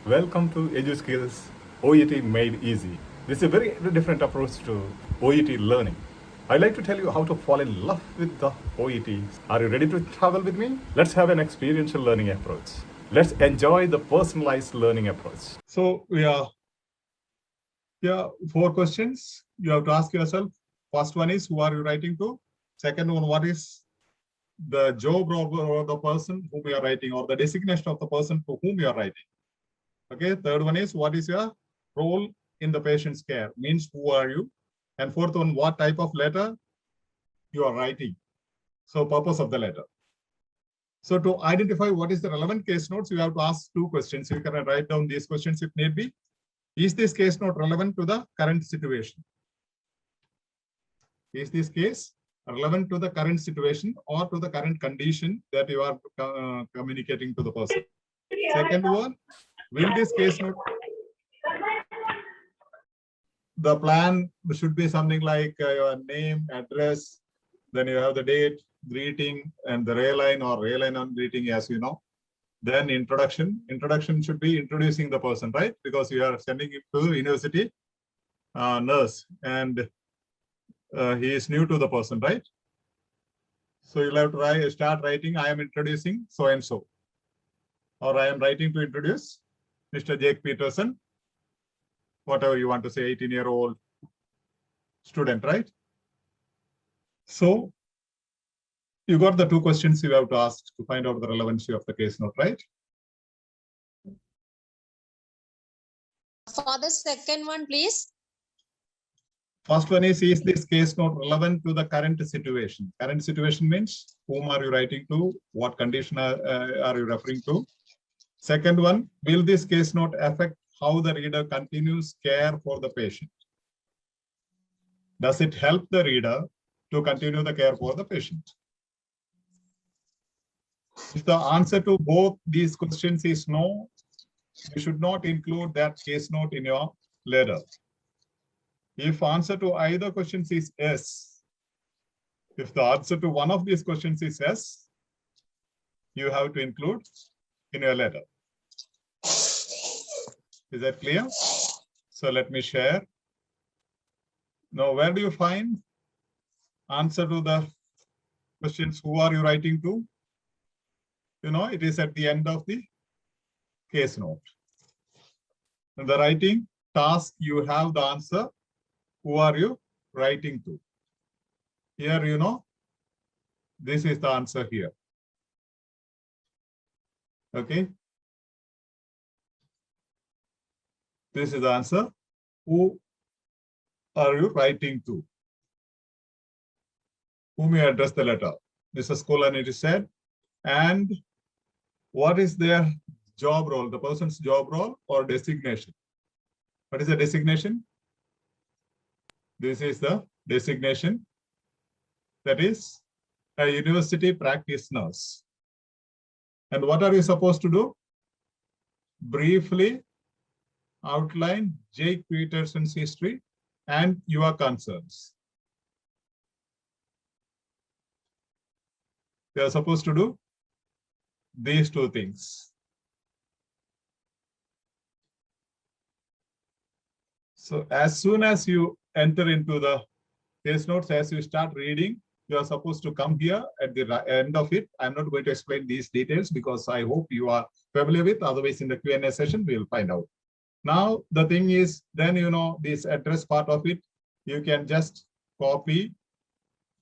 Welcome to EduSkills OET Made Easy. This is a very different approach to OET learning. I'd like to tell you how to fall in love with the OETs. Are you ready to travel with me? Let's have an experiential learning approach. Let's enjoy the personalized learning approach. So we are here, 4 questions you have to ask yourself. First one is, who are you writing to? Second one, what is the job or the person whom you are writing, or the designation of the person to whom you are writing? Okay. Third one is, what is your role in the patient's care? Means, who are you? And fourth one, what type of letter you are writing? So purpose of the letter. So to identify what is the relevant case notes, you have to ask 2 questions. You can write down these questions if need be. Is this case note relevant to the current situation? Is this case relevant to the current situation or to the current condition that you are communicating to the person? Second one, will this case note, the plan should be something like your name, address, then you have the date, greeting, and the ray line or ray line on greeting, as you know. Then introduction. Introduction should be introducing the person, right? Because you are sending it to university nurse, and he is new to the person, right? So you'll have to start writing, I am introducing so and so, or I am writing to introduce Mr. Jake Peterson, whatever you want to say, 18-year-old student, right? So you got the 2 questions you have to ask to find out the relevancy of the case note, right? For the second one, please. First one is this case note relevant to the current situation? Current situation means, whom are you writing to? What condition are you referring to? Second one, will this case note affect how the reader continues care for the patient? Does it help the reader to continue the care for the patient? If the answer to both these questions is no, you should not include that case note in your letter. If answer to either questions is yes, if the answer to one of these questions is yes, you have to include in your letter. Is that clear? So let me share. Now, where do you find answer to the questions, who are you writing to? You know, it is at the end of the case note. In the writing task, you have the answer, who are you writing to? Here, you know, this is the answer here. Okay. This is the answer. Who are you writing to? Whom you address the letter? Mrs. Kolanity said. And what is their job role? The person's job role or designation? What is the designation? This is the designation. That is a university practice nurse. And what are you supposed to do? Briefly outline Jake Peterson's history and your concerns. You are supposed to do these 2 things. So as soon as you enter into the case notes, as you start reading, you are supposed to come here at the end of it. I'm not going to explain these details because I hope you are familiar with. Otherwise, in the Q&A session, we'll find out. Now, the thing is, then, you know, this address part of it, you can just copy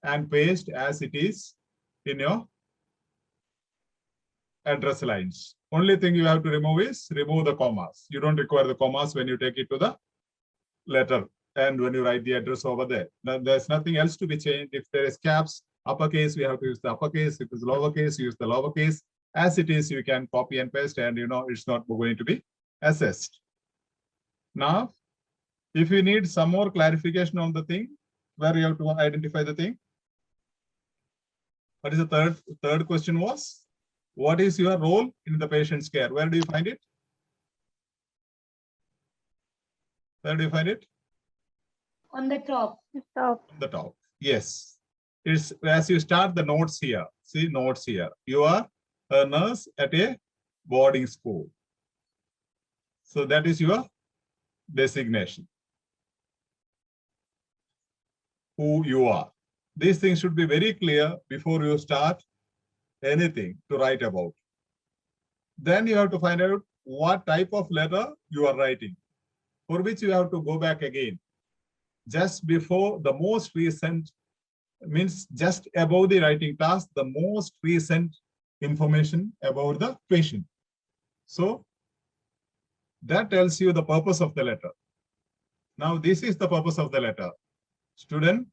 and paste as it is in your address lines. Only thing you have to remove is remove the commas. You don't require the commas when you take it to the letter and when you write the address over there. Now, there's nothing else to be changed. If there is caps, uppercase, we have to use the uppercase. If it's lowercase, use the lowercase. As it is, you can copy and paste, and you know it's not going to be assessed. Now, if you need some more clarification on the thing, where you have to identify the thing. What is the third question was? What is your role in the patient's care? Where do you find it? Where do you find it? On the top. On the top. Yes. It's as you start the notes here. See notes here. You are a nurse at a boarding school. So that is your designation. Who you are. These things should be very clear before you start anything to write about. Then you have to find out what type of letter you are writing, for which you have to go back again. Just before the most recent, means just above the writing task, the most recent information about the patient. So that tells you the purpose of the letter. Now this is the purpose of the letter. Student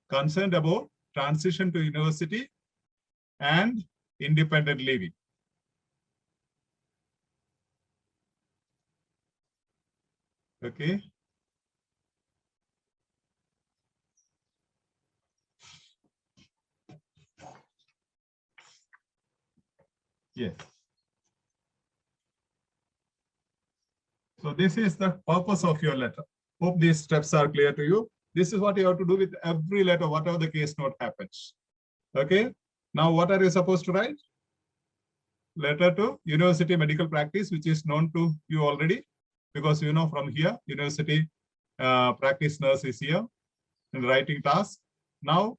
concerned about transition to university and independent living. Okay. Yes. So this is the purpose of your letter. Hope these steps are clear to you. This is what you have to do with every letter, whatever the case note happens. Okay. Now, what are you supposed to write? Letter to university medical practice, which is known to you already, because you know from here, university practice nurse is here in the writing task. Now,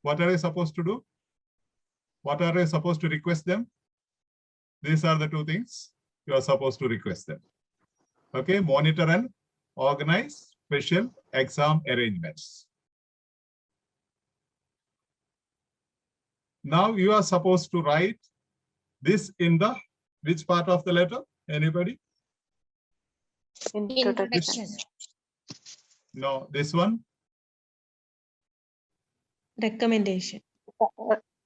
what are you supposed to do? What are you supposed to request them? These are the two things you are supposed to request them. Okay, monitor and organize special exam arrangements. Now you are supposed to write this in the which part of the letter? Anybody? Introduction. No, this one. Recommendation.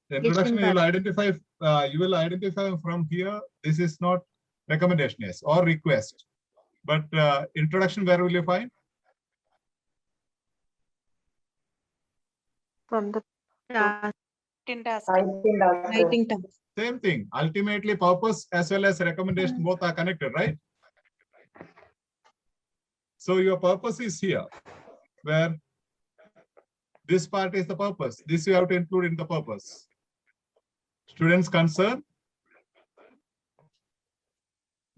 Introduction, you will identify from here. This is not recommendation, yes, or request. But introduction, where will you find? From the Task. Writing task. Same thing. Ultimately, purpose as well as recommendation both are connected, right? So your purpose is here, where this part is the purpose. This you have to include in the purpose. Students' concern.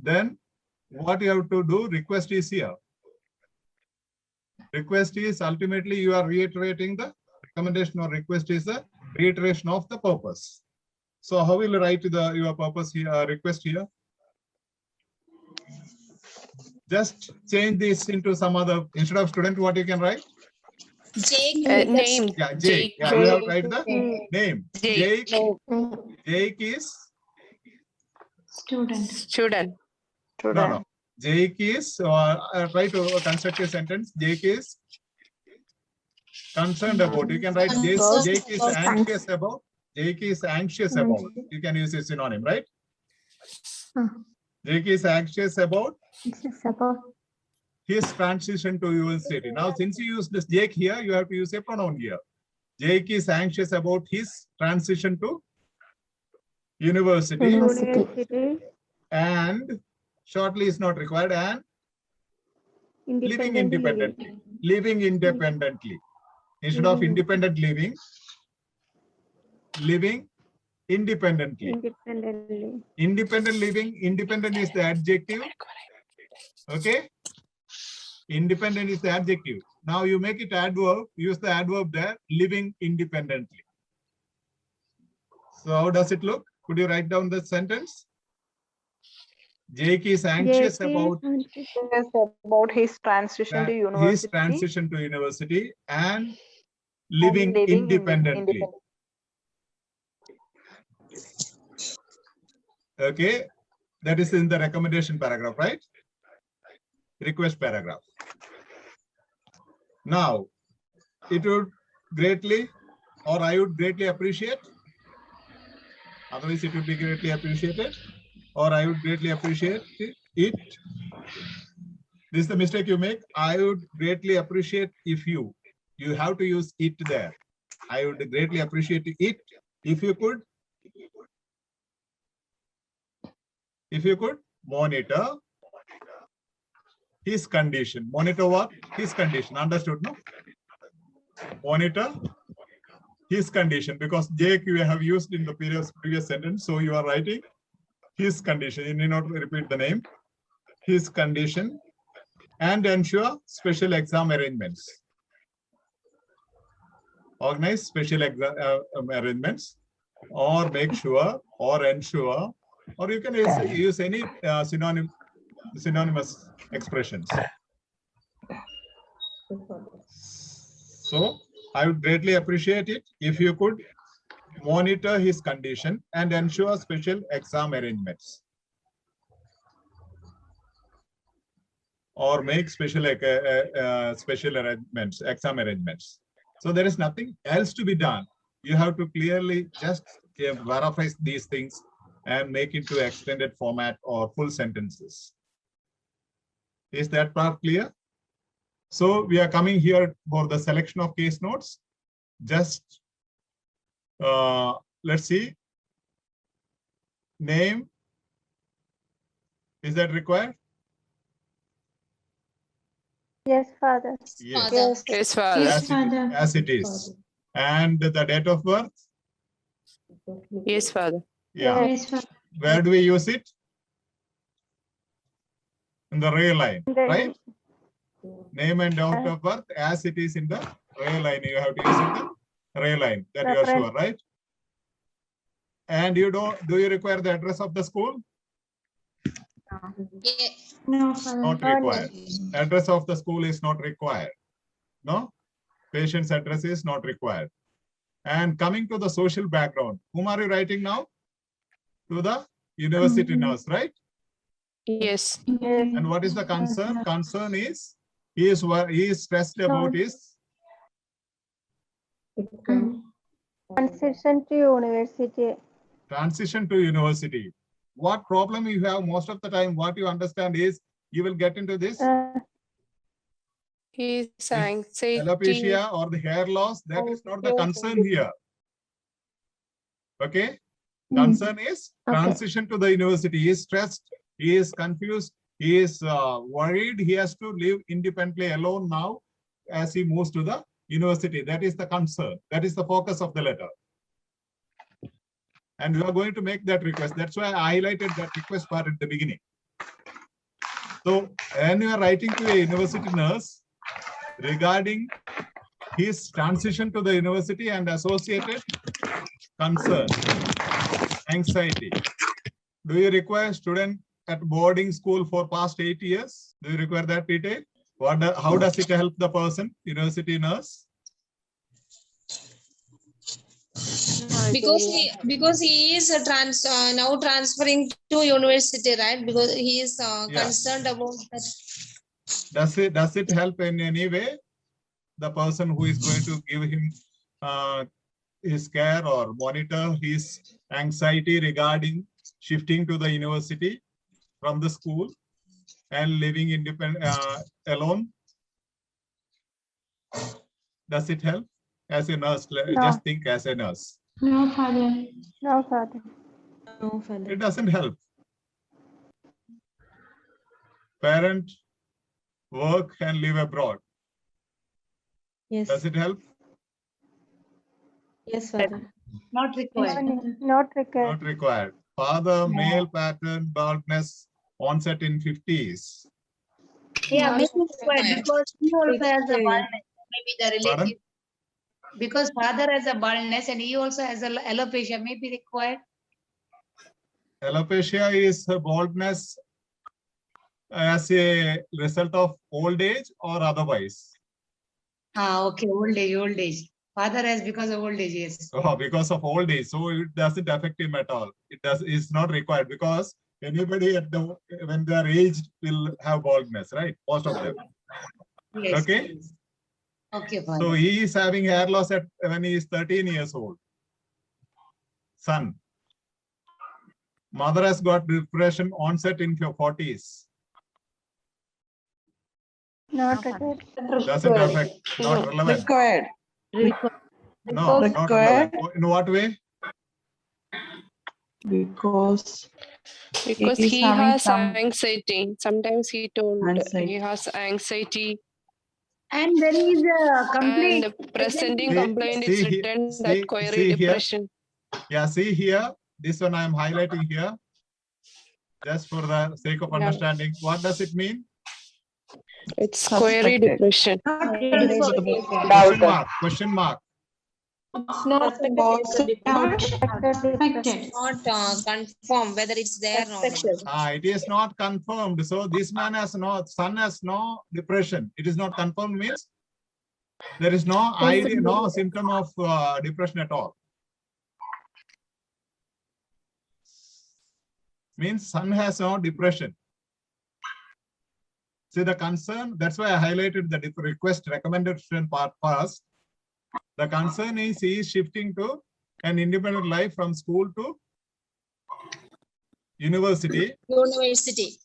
Then what you have to do, request is here. Request is ultimately you are reiterating the recommendation, or request is a reiteration of the purpose. So how will you write your purpose here, request here? Just change this into some other, instead of student, what you can write? Name. Yeah, Jake. Yeah, you have to write the name. Jake. Jake is student. no. Jake is try to construct a sentence. Jake is concerned about. You can write Jake is anxious about. Jake is anxious about. You can use a synonym, right? Jake is anxious about his transition to university. Now, since you use this Jake here, you have to use a pronoun here. Jake is anxious about his transition to university. And shortly is not required, and living independently. Living independently. Instead of independent living, living independently. Independent living, independent is the adjective. Okay. Independent is the adjective. Now you make it adverb, use the adverb there, living independently. So how does it look? Could you write down the sentence? Jake is anxious about his transition to university. His transition to university and living independently. Okay, that is in the recommendation paragraph, right? Request paragraph. Now, it would greatly, or I would greatly appreciate, otherwise it would be greatly appreciated, or I would greatly appreciate it. This is the mistake you make. I would greatly appreciate if you have to use it there. I would greatly appreciate it if you could monitor his condition. Monitor what? His condition. Understood, no? Monitor his condition, because Jake you have used in the previous sentence, so you are writing his condition. You need not repeat the name. his condition and ensure special exam arrangements. Organize special arrangements, or make sure, or ensure, or you can use any synonymous expressions. So I would greatly appreciate it if you could monitor his condition and ensure special exam arrangements, or make special arrangements, exam arrangements. So there is nothing else to be done. You have to clearly just verify these things and make it to extended format or full sentences. Is that part clear? So we are coming here for the selection of case notes. Just let's see. Name. Is that required? Yes, Father. Yes. Yes. Father. As it is. And the date of birth? Yes, Father. Yeah. Yes, Father. Where do we use it? In the real line, right? Name and date of birth as it is in the real line. You have to use it in the real line. That you are sure, right? And do you require the address of the school? Yeah. No, Father. Not required. Address of the school is not required. No? Patient's address is not required. And coming to the social background, whom are you writing now? To the university nurse, right? Yes. And what is the concern? Concern is he is stressed about his Transition to university. transition to university. What problem you have most of the time, what you understand is you will get into this His anxiety. alopecia or the hair loss. That is not the concern here. Okay. Concern is transition to the university. He is stressed. He is confused. He is worried. He has to live independently alone now as he moves to the university. That is the concern. That is the focus of the letter. And we are going to make that request. That's why I highlighted that request part at the beginning. So when you are writing to a university nurse regarding his transition to the university and associated concern, anxiety. Do you require student at boarding school for past 8 years? Do you require that detail? How does it help the person, university nurse? Because he is now transferring to university, right? Because he is concerned about that. Does it help in any way the person who is going to give him his care or monitor his anxiety regarding shifting to the university from the school and living independent alone? Does it help as a nurse? No. Just think as a nurse. No, Father. No, Father. No, Father. It doesn't help. Parent work and live abroad. Yes. Does it help? Yes, Father. Not required. Not required. Not required. Father, male pattern, baldness, onset in 50s. Yeah, Not maybe required because he also has a Required. baldness. Maybe the relative. Pardon? Because father has a baldness and he also has a alopecia, may be required. Alopecia is baldness as a result of old age or otherwise? Okay, old age. Father has because of old age, yes. Oh, because of old age. So it doesn't affect him at all. It's not required because anybody when they are aged will have baldness, right? Most of them. Yes. Okay. Yes. Okay, So father. he is having hair loss when he is 13 years old. Son. Mother has got depression onset in her 40s. Not required. Doesn't affect, not relevant. Required. No, not relevant. In what way? Because He having has some anxiety. Sometimes he told anxiety. he has anxiety. And there is a complaint. And presenting See- complaint is see he- written see- that query see here. depression. Yeah, see here, this one I am highlighting here. Just for the sake of Yeah. understanding, what does it mean? It's query depression. Question mark, question mark. It's not Suspected suspected. Not confirm whether it's there or not. It is not confirmed. So this man has son has no depression. It is not confirmed means there is no idea, no symptom of depression at all. Means son has no depression. See the concern, that's why I highlighted the request recommendation part first. The concern is he is shifting to an independent life from school to university. University.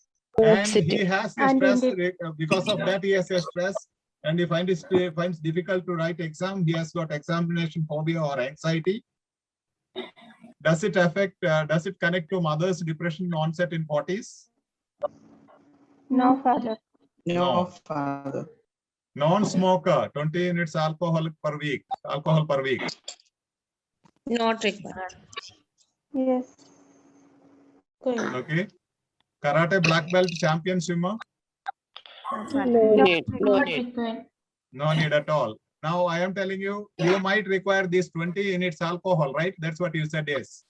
And he has a And stress, indeed. because of that he has a stress, and he finds difficult to write exam. He has got examination phobia or anxiety. Does it affect, does it connect to mother's depression onset in 40s? No, Father. No. Father. Non-smoker, 20 units alcohol per week. Not required. Yes. Okay. Karate black belt champion swimmer? No need. No Not need. required. No need at all. Now I am telling you, you might require this 20 units alcohol, right? That's what you said, yes.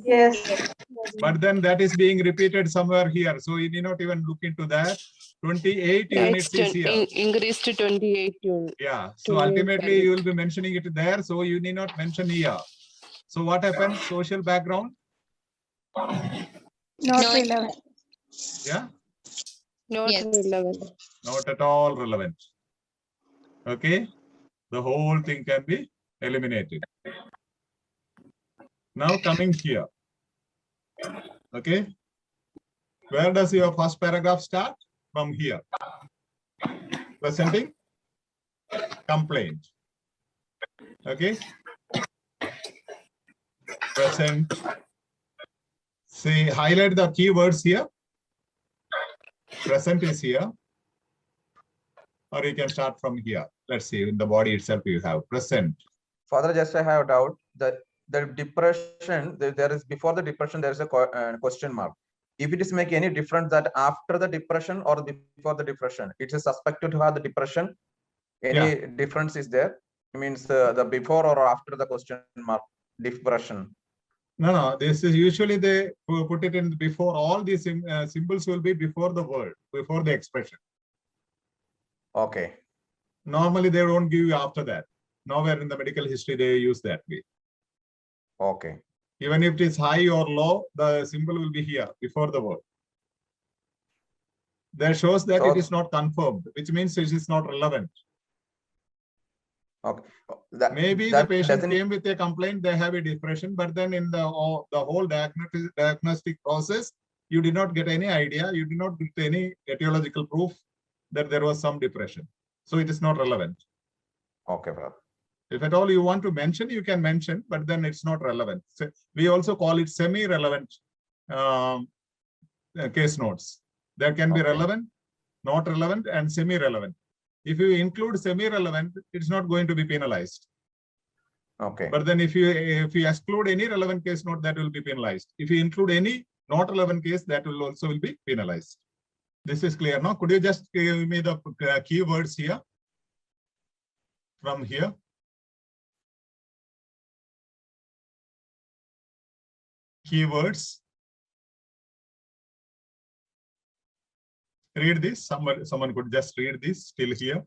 Yes. But then that is being repeated somewhere here. So you need not even look into that. 28 Yeah, units is here. increased to 28 units. Yeah. So 28 ultimately you will be mentioning it there. So you need not mention here. So what happens? Social background? Not No. relevant. Yeah. Not Yes. relevant. Not at all relevant. Okay. The whole thing can be eliminated. Now coming here. Okay. Where does your first paragraph start? From here. Presenting complaint. Okay. Present. See, highlight the keywords here. Present is here. Or you can start from here. Let's see, in the body itself you have present. Father, just I have a doubt that the depression, there is before the depression, there is a question mark. If it is make any difference that after the depression or before the depression, it is suspected to have the depression. Any difference is there? It means the before or after the question mark depression. No, this is usually they put it in before. All these symbols will be before the word, before the expression. Okay. Normally they don't give you after that. Nowhere in the medical history they use that way. Okay. Even if it is high or low, the symbol will be here before the word. That shows that So, it is not confirmed, which means it is not relevant. okay. Maybe the patient came with a complaint, they have a depression, but then in the whole diagnostic process, you did not get any idea, you did not get any etiological proof that there was some depression. So it is not relevant. Okay, brother. If at all you want to mention, you can mention, but then it's not relevant. So we also call it semi-relevant case notes. There can be relevant, not relevant, and semi-relevant. If you include semi-relevant, it's not going to be penalized. Okay. But then if you exclude any relevant case note, that will be penalized. If you include any not relevant case, that will also be penalized. This is clear now. Could you just give me the keywords here? From here. Keywords. Read this. Someone could just read this still here.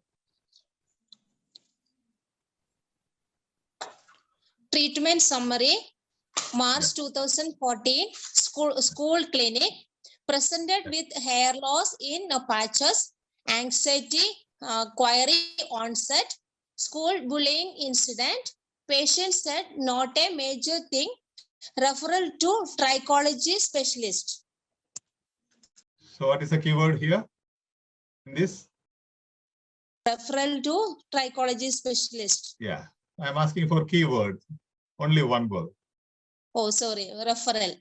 Treatment summary, March 2014, school clinic, presented with hair loss in patches, anxiety, query onset, school bullying incident. Patient said not a major thing, referral to trichology specialist. So what is the keyword here in this? Referral to trichology specialist. Yeah, I'm asking for keyword, only one word. Oh, sorry, referral.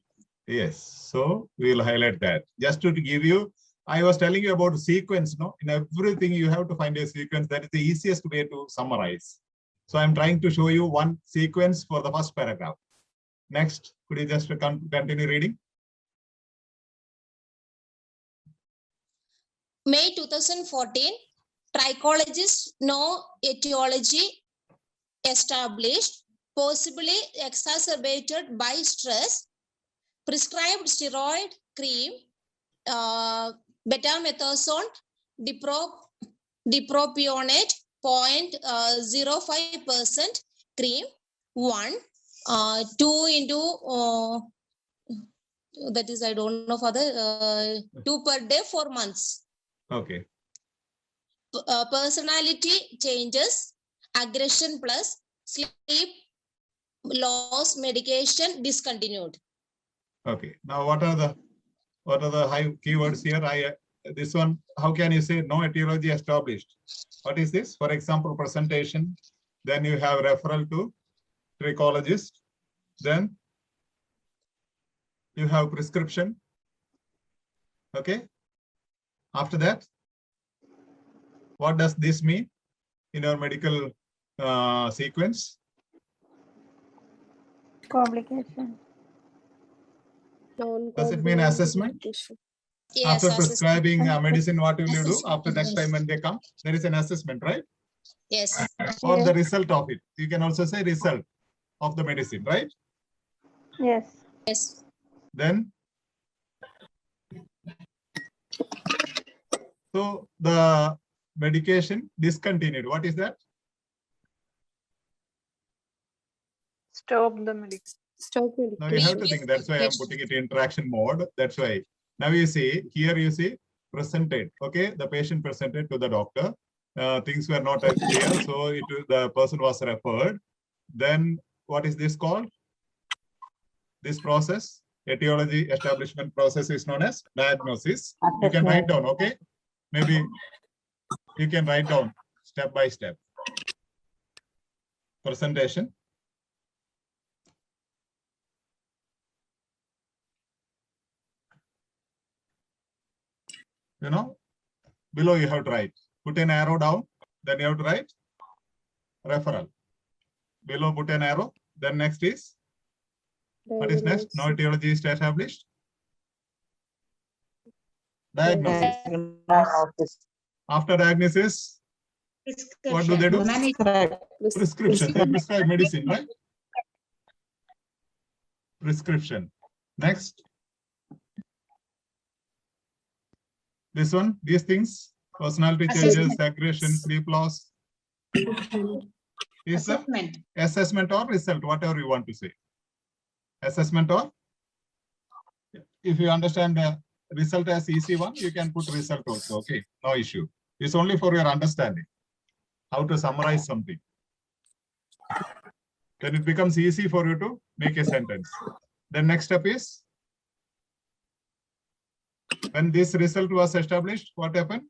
Yes, so we will highlight that. Just to give you, I was telling you about sequence, no? In everything you have to find a sequence. That is the easiest way to summarize. So I'm trying to show you one sequence for the first paragraph. Next, could you just continue reading? May 2014, trichologist, no etiology established, possibly exacerbated by stress, prescribed steroid cream, betamethasone, dipropionate 0.05% cream, 2 into that is, I don't know, for the 2 per day, 4 months. Okay. Personality changes, aggression plus, sleep loss, medication discontinued. Okay. Now, what are the high keywords here? This one, how can you say no etiology established? What is this? For example, presentation. Then you have referral to trichologist. Then you have prescription. Okay. After that, what does this mean in your medical sequence? Complication. Does it mean assessment? Yes, After assessment. prescribing medicine, what will you do? Assessment. After next time when they come, there is an assessment, right? Yes. Or the result of it. You can also say result of the medicine, right? Yes. Yes. Then, so the medication discontinued. What is that? Stop the medication. Stop Now you have to medication. think. That's why I'm putting it in interaction mode. That's why. Now you see here. You see presented. Okay, the patient presented to the doctor. Things were not clear, so the person was referred. Then what is this called? This process, etiology establishment process, is known as diagnosis. You can write down. Okay, maybe you can write down step by step. Presentation. You know, below you have to write. Put an arrow down, then you have to write referral. Below put an arrow, then next is, what is next? No etiology is established. Diagnosis. After diagnosis, what do they do? Prescription. They prescribe medicine, right? Prescription. Next. This one, these things, personality changes, aggression, sleep loss. Is the assessment or result, whatever you want to say. Assessment or, if you understand the result as easy one, you can put result also. Okay, no issue. It's only for your understanding how to summarize something. Then it becomes easy for you to make a sentence. Then next step is, when this result was established, what happened?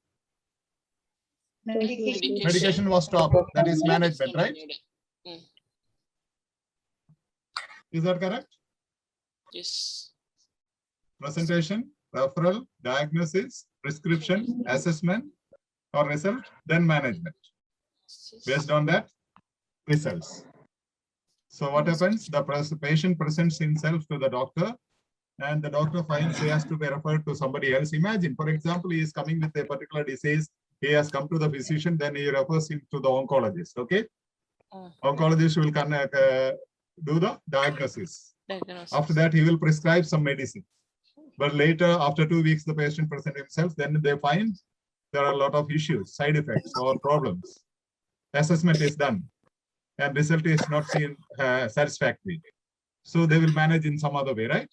Medication was stopped. That is management, right? Is that correct? Yes. Presentation, referral, diagnosis, prescription, assessment or result, then management. Based on that, results. So what happens? The patient presents himself to the doctor and the doctor finds he has to be referred to somebody else. Imagine, for example, he is coming with a particular disease. He has come to the physician, then he refers him to the oncologist. Okay. Oncologist will do the diagnosis. After that, he will prescribe some medicine. But later, after 2 weeks, the patient presents himself, then they find there are a lot of issues, side effects or problems. Assessment is done and result is not seen satisfactory. So they will manage in some other way, right?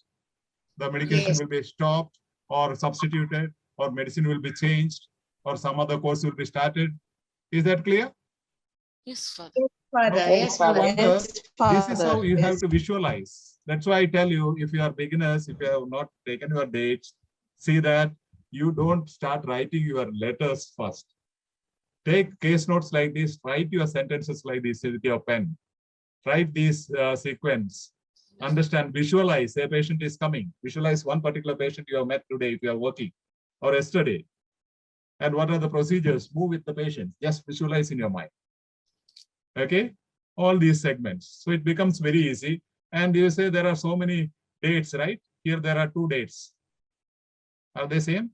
The medication will be stopped or substituted or medicine will be changed or some other course will be started. Is that clear? Yes, Father. Yes, Father. This is how you have to visualize. That's why I tell you, if you are beginners, if you have not taken your dates, see that you don't start writing your letters first. Take case notes like this, write your sentences like this with your pen. Write this sequence. Understand, visualize, a patient is coming. Visualize one particular patient you have met today if you are working or yesterday. And what are the procedures? Move with the patient. Just visualize in your mind. Okay, all these segments. So it becomes very easy. And you say there are so many dates, right? Here there are 2 dates. Are they same?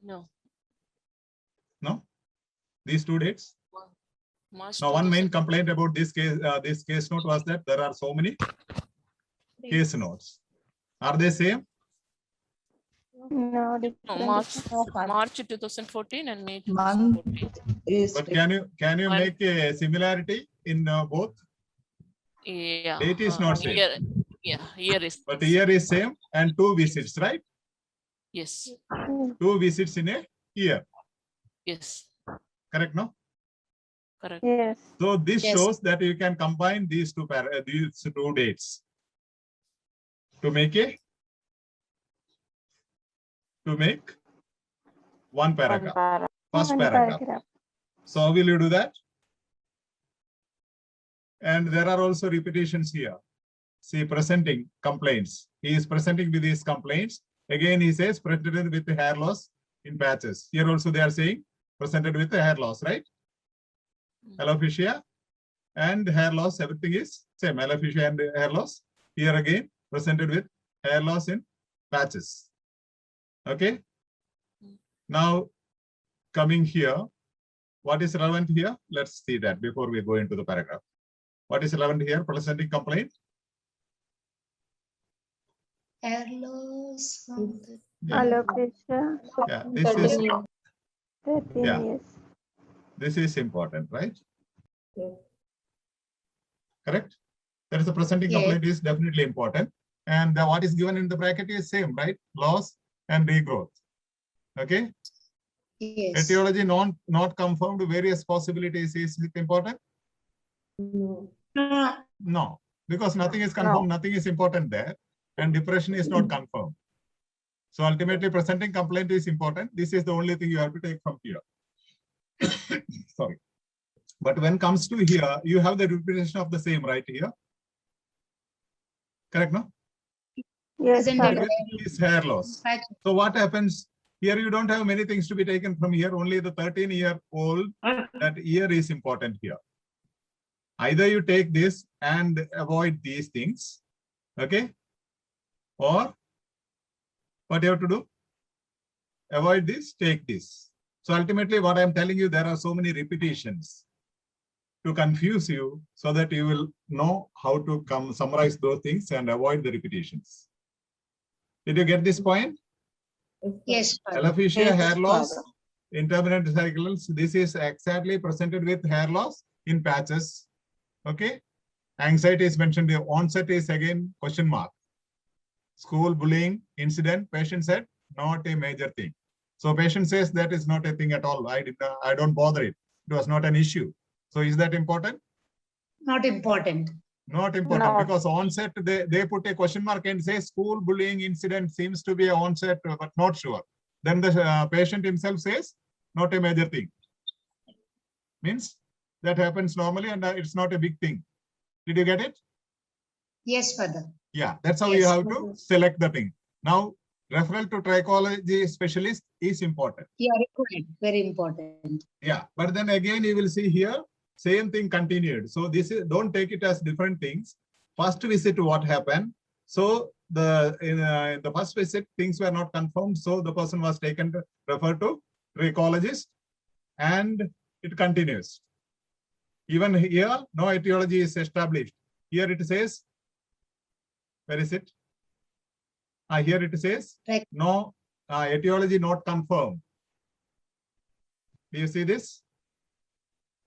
No. No? These two dates? March Now, one main 2000. complaint about this case note was that there are so many case notes. Are they same? No, No, different. March 2014 and May Month 2014. is But can you One- make a similarity in both? Yeah. Date is not same. Year is. But year is same and 2 visits, right? Yes. 2 visits in a year. Yes. Correct, no? Correct. Yes. So this Yes. shows that you can combine these two dates to make one paragraph. First One paragraph. So how will you do that? And there are also repetitions here. See, presenting complaints. He is presenting with his complaints. Again, he says presented with hair loss in patches. Here also they are saying presented with hair loss, right? Alopecia and hair loss, everything is same. Alopecia and hair loss. Here again, presented with hair loss in patches. Okay. Now, coming here, what is relevant here? Let's see that before we go into the paragraph. What is relevant here? Presenting complaint. Hair loss from the Yeah, Alopecia, yeah. This is 13 Yeah. years. this is important, right? Yes. Correct. There is a presenting Yes. complaint is definitely important, and what is given in the bracket is same, right? Loss and regrowth. Okay. yes. Etiology not confirmed. Various possibilities is it important? No, because nothing is confirmed, nothing is important there, and depression is not confirmed. So ultimately, presenting complaint is important. This is the only thing you have to take from here. Sorry. But when comes to here, you have the repetition of the same right here. Correct, no? Yes, Presented Father. Is hair loss. So what happens? Here you don't have many things to be taken from here. Only the 13-year-old, that year is important here. Either you take this and avoid these things, okay? Or what you have to do? Avoid this, take this. So ultimately what I'm telling you, there are so many repetitions to confuse you so that you will know how to summarize those things and avoid the repetitions. Did you get this point? Yes. Alopecia, Yes, hair loss, Father. intermittent cycles. This is exactly presented with hair loss in patches. Okay. Anxiety is mentioned. The onset is again question mark. School bullying incident. Patient said not a major thing. So patient says that is not a thing at all. I don't bother it. It was not an issue. So is that important? Not important. Not important, No. because onset they put a question mark and say school bullying incident seems to be a onset, but not sure. Then the patient himself says not a major thing. Means that happens normally and it's not a big thing. Did you get it? Yes, Father. Yeah, that's how you Yes. have to select the thing. Now, referral to trichology specialist is important. Yeah, required. Very important. Yeah, but then again you will see here same thing continued. So this is, don't take it as different things. First visit, what happened? So in the first visit things were not confirmed, so the person was taken to refer to trichologist, and it continues. Even here no etiology is established. Here it says, where is it? Here it says Right. no etiology not confirmed. Do you see this?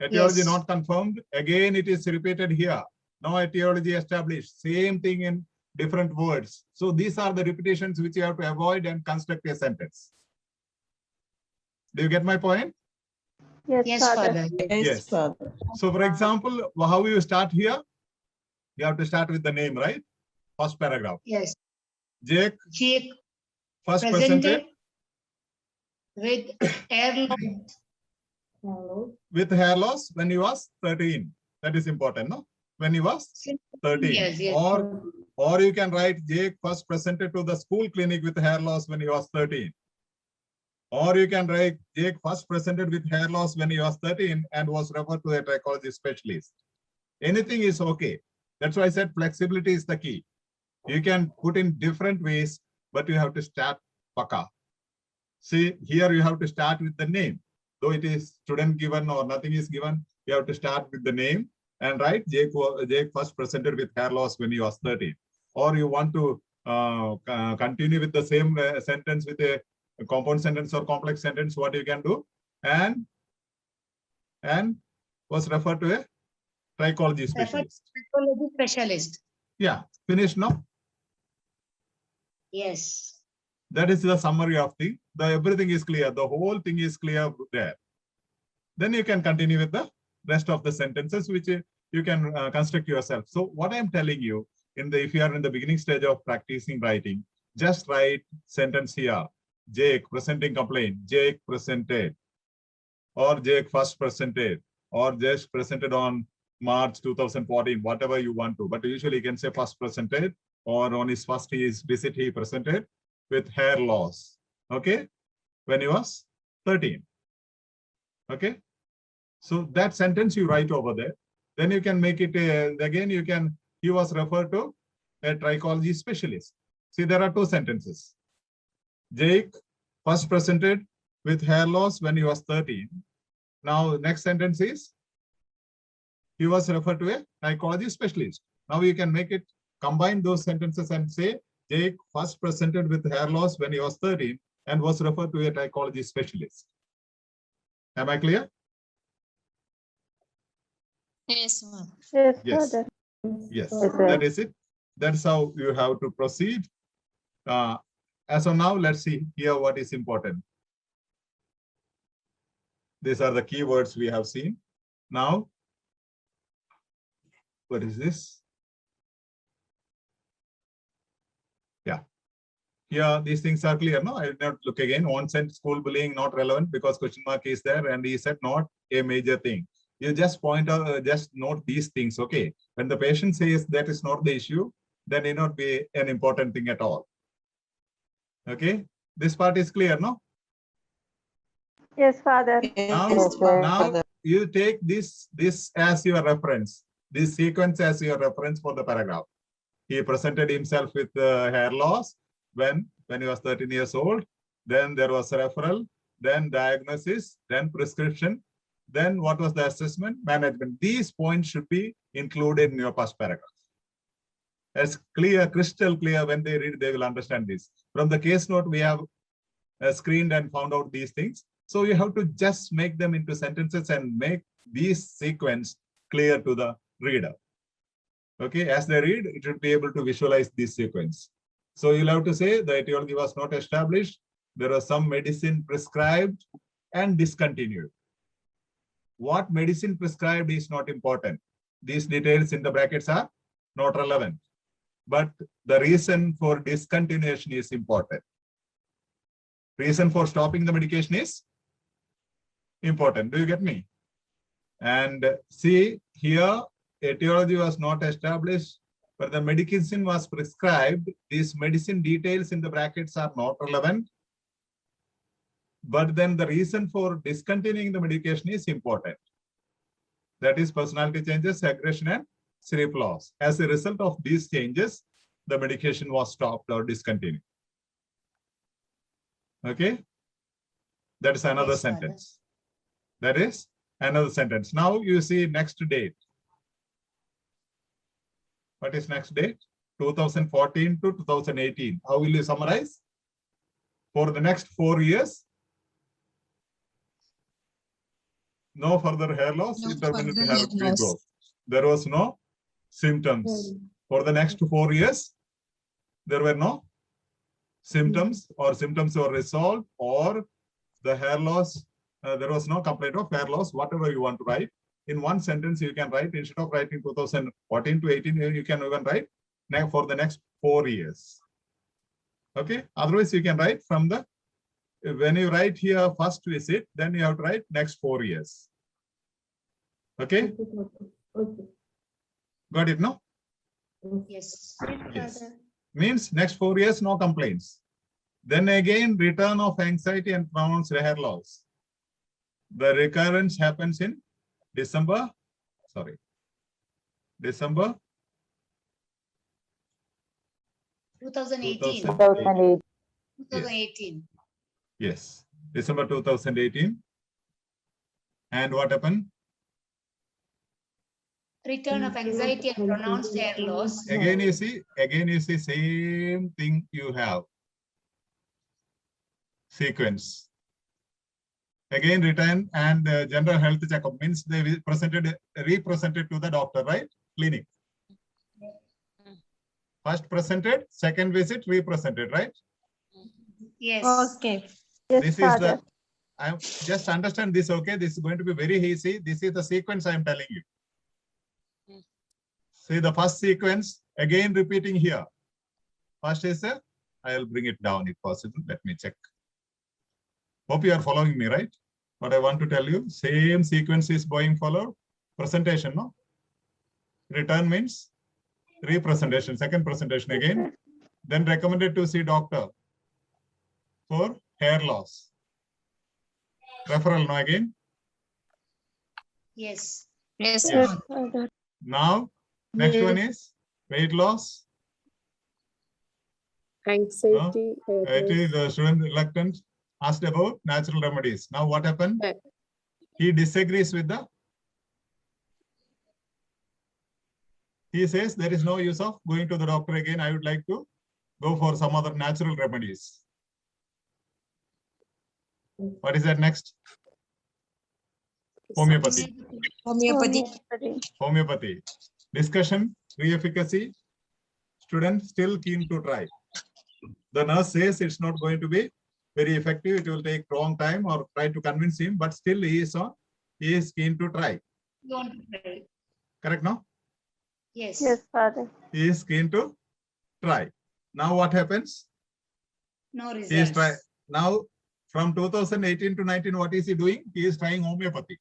Etiology Yes. not confirmed. Again, it is repeated here. No etiology established. Same thing in different words. So these are the repetitions which you have to avoid and construct a sentence. Do you get my point? Yes, Yes, Father. Father. Yes, Yes. Father. So for example, how you start here? You have to start with the name, right? First paragraph. Yes. Jake Jake first presented presented with hair with hair loss when he was 13. That is important, no? When he was 13. Yes, yes. Or you can write Jake first presented to the school clinic with hair loss when he was 13. Or you can write Jake first presented with hair loss when he was 13 and was referred to a trichology specialist. Anything is okay. That's why I said flexibility is the key. You can put in different ways, but you have to start paka. See, here you have to start with the name. Though it is student given or nothing is given, you have to start with the name and write Jake first presented with hair loss when he was 13. Or you want to continue with the same sentence with a compound sentence or complex sentence, what you can do? And was referred to a trichology specialist. Trichology specialist. Yeah, finished now. Yes. That is the summary of the everything is clear. The whole thing is clear there. Then you can continue with the rest of the sentences, which you can construct yourself. So what I'm telling you, if you are in the beginning stage of practicing writing, just write sentence here. Jake presenting complaint. Jake presented, or Jake first presented, or just presented on March 2014, whatever you want to. But usually you can say first presented, or on his first visit he presented with hair loss. Okay, when he was 13. Okay, so that sentence you write over there. Then you can make it again. He was referred to a trichology specialist. See, there are two sentences. Jake first presented with hair loss when he was 13. Now, next sentence is he was referred to a trichology specialist. Now you can make it, combine those sentences and say Jake first presented with hair loss when he was 13 and was referred to a trichology specialist. Am I clear? Yes, ma'am. Yes, Yes. Father. Yes, sir. that is it. That's how you have to proceed. As of now, let's see here what is important. These are the keywords we have seen. Now, what is this? Yeah. Here, these things are clear. No, I did not look again. One said school bullying not relevant because question mark is there, and he said not a major thing. You just point out, just note these things. Okay. When the patient says that is not the issue, then it may not be an important thing at all. Okay. This part is clear, no? Yes, Father. Now you take this as your reference, this sequence as your reference for the paragraph. He presented himself with hair loss when he was 13 years old. Then there was a referral, then diagnosis, then prescription, then what was the assessment, management. These points should be included in your first paragraph. As clear, crystal clear. When they read, they will understand this. From the case note, we have screened and found out these things. So you have to just make them into sentences and make these sequence clear to the reader. Okay, as they read, it should be able to visualize this sequence. So you'll have to say the etiology was not established. There was some medicine prescribed and discontinued. What medicine prescribed is not important. These details in the brackets are not relevant. But the reason for discontinuation is important. Reason for stopping the medication is important. Do you get me? And see here, etiology was not established, but the medication was prescribed. These medicine details in the brackets are not relevant. But then the reason for discontinuing the medication is important. That is personality changes, aggression, and sleep loss. As a result of these changes, the medication was stopped or discontinued. Okay, that is another sentence. That is another sentence. Now you see next date. What is next date? 2014 to 2018. How will you summarize? For the next 4 years, no further hair loss, No intermittent further hair hair loss. regrowth. There was no symptoms. For the next 4 years, there were no symptoms, or symptoms were resolved, or the hair loss, there was no complaint of hair loss, whatever you want to write. In one sentence, you can write, instead of writing 2014 to 18, you can even write now for the next 4 years. Okay, otherwise you can write from the, when you write here first visit, then you have to write next 4 years. Okay, got it, no? Yes. Yes. Means next 4 years, no complaints. Then again, return of anxiety and pronounced hair loss. The recurrence happens in December 2018. 2018. 2018. Yes, December 2018. And what happened? Return of anxiety and pronounced hair loss. Again, you see, same thing you have. Sequence. Again, return and general health checkup means they represented to the doctor, right? Clinic. First presented, second visit, represented, right? Yes. Okay. Yes, This is Father. the, I just understand this, okay? This is going to be very easy. This is the sequence I am telling you. See the first sequence, again repeating here. First is I will bring it down if possible. Let me check. Hope you are following me, right? What I want to tell you, same sequence is going follow. Presentation, no? Return means representation, second presentation again. Then recommended to see doctor for hair loss. Referral, no again. Yes. Yes, Yes, sir. Father. Now, next one is weight loss. Anxiety. It is the student reluctant, asked about natural remedies. Now what happened? Right. He disagrees with the, he says there is no use of going to the doctor again. I would like to go for some other natural remedies. What is that next? Homeopathy. Homeopathy. Homeopathy. Discussion, re-efficacy. Student still keen to try. The nurse says it's not going to be very effective. It will take long time or try to convince him, but still he is keen to try. You want to try? Correct, no? Yes. Yes, Father. He is keen to try. Now what happens? No He is results. try. Now from 2018 to 19, what is he doing? He is trying homeopathy.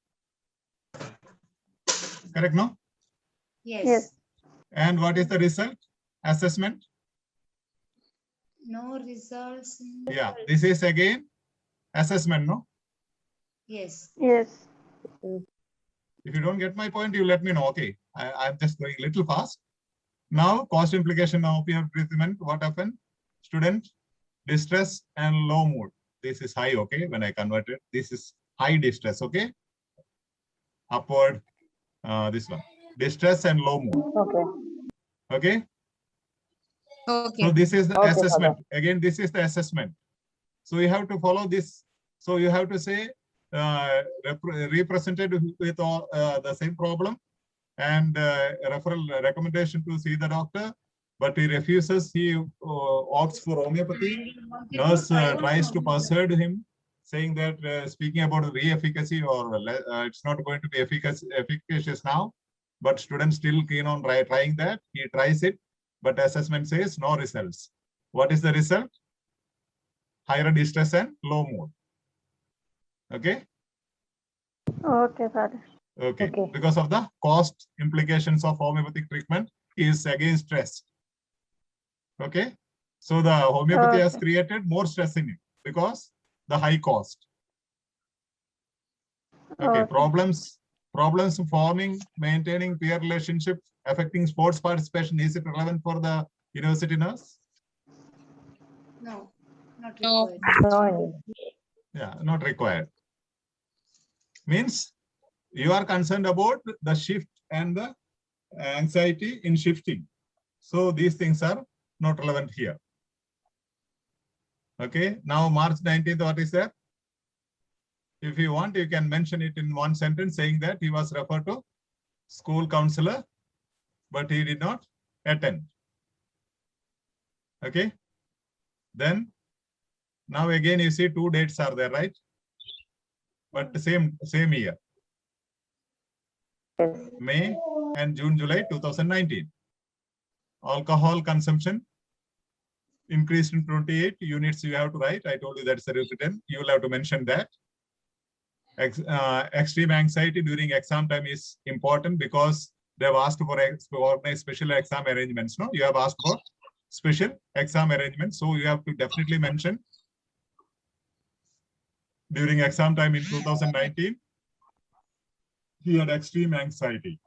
Correct, no? Yes. Yes. And what is the result? Assessment. No results. Yeah, this is again assessment, no? Yes. Yes. If you don't get my point, you let me know. Okay, I'm just going a little fast. Now, cost implication of opioid treatment. What happened? Student, distress and low mood. This is high, okay? When I convert it, this is high distress, okay? Upward, this one. Distress and low mood. Okay. Okay? Okay. So this is the Okay, assessment. Again, this is the assessment. So you have to follow this. So you have to say represented with all the same problem and referral recommendation to see the doctor, but he refuses. He opts for homeopathy. Nurse tries to persuade him, saying that speaking about re-efficacy or it's not going to be efficacious now, but students still keen on trying that. He tries it, but assessment says no results. What is the result? Higher distress and low mood. Okay. Okay, Father. Okay. Okay. Because of the cost implications of homeopathic treatment, he is again stressed. Okay. So the homeopathy has created more stress in him because the high cost. Okay. Problems forming, maintaining peer relationship, affecting sports participation. Is it relevant for the university nurse? No. Not No. required. No. Yeah, not required. Means you are concerned about the shift and the anxiety in shifting. So these things are not relevant here. Okay, now March 19th, what is that? If you want, you can mention it in one sentence saying that he was referred to school counselor, but he did not attend. Okay, then now again you see two dates are there, right? But the same year. Yes. May and June, July 2019. Alcohol consumption increased in 28 units. You have to write. I told you that's written. You will have to mention that. Extreme anxiety during exam time is important because they have asked for special exam arrangements. No, you have asked for special exam arrangements. So you have to definitely mention during exam time in 2019. He had extreme anxiety,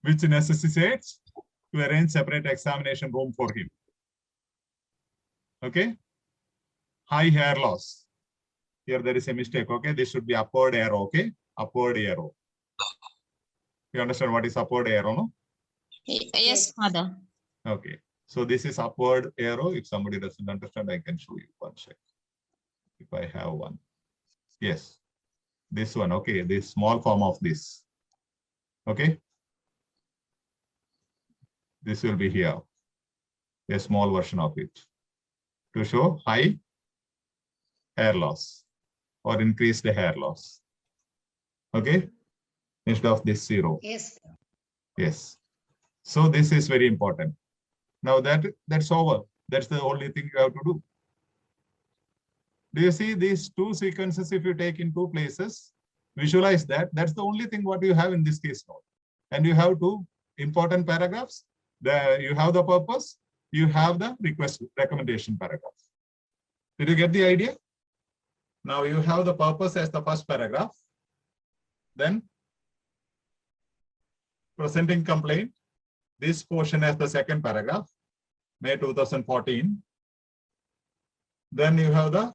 which necessitates to arrange separate examination room for him. Okay. High hair loss. Here there is a mistake. Okay, this should be upward arrow. Okay, upward arrow. You understand what is upward arrow? No? Yes, father. Okay. So this is upward arrow. If somebody doesn't understand, I can show you one sec. If I have one. Yes. This one. Okay. This small form of this. Okay. This will be here. A small version of it. To show high hair loss or increase the hair loss. Okay. Instead of this 0. Yes. Yes. So this is very important. Now that's over. That's the only thing you have to do. Do you see these two sequences? If you take in two places, visualize that. That's the only thing what you have in this case note. And you have two important paragraphs. You have the purpose. You have the recommendation paragraph. Did you get the idea? Now you have the purpose as the first paragraph. Then presenting complaint. This portion as the second paragraph, May 2014. Then you have the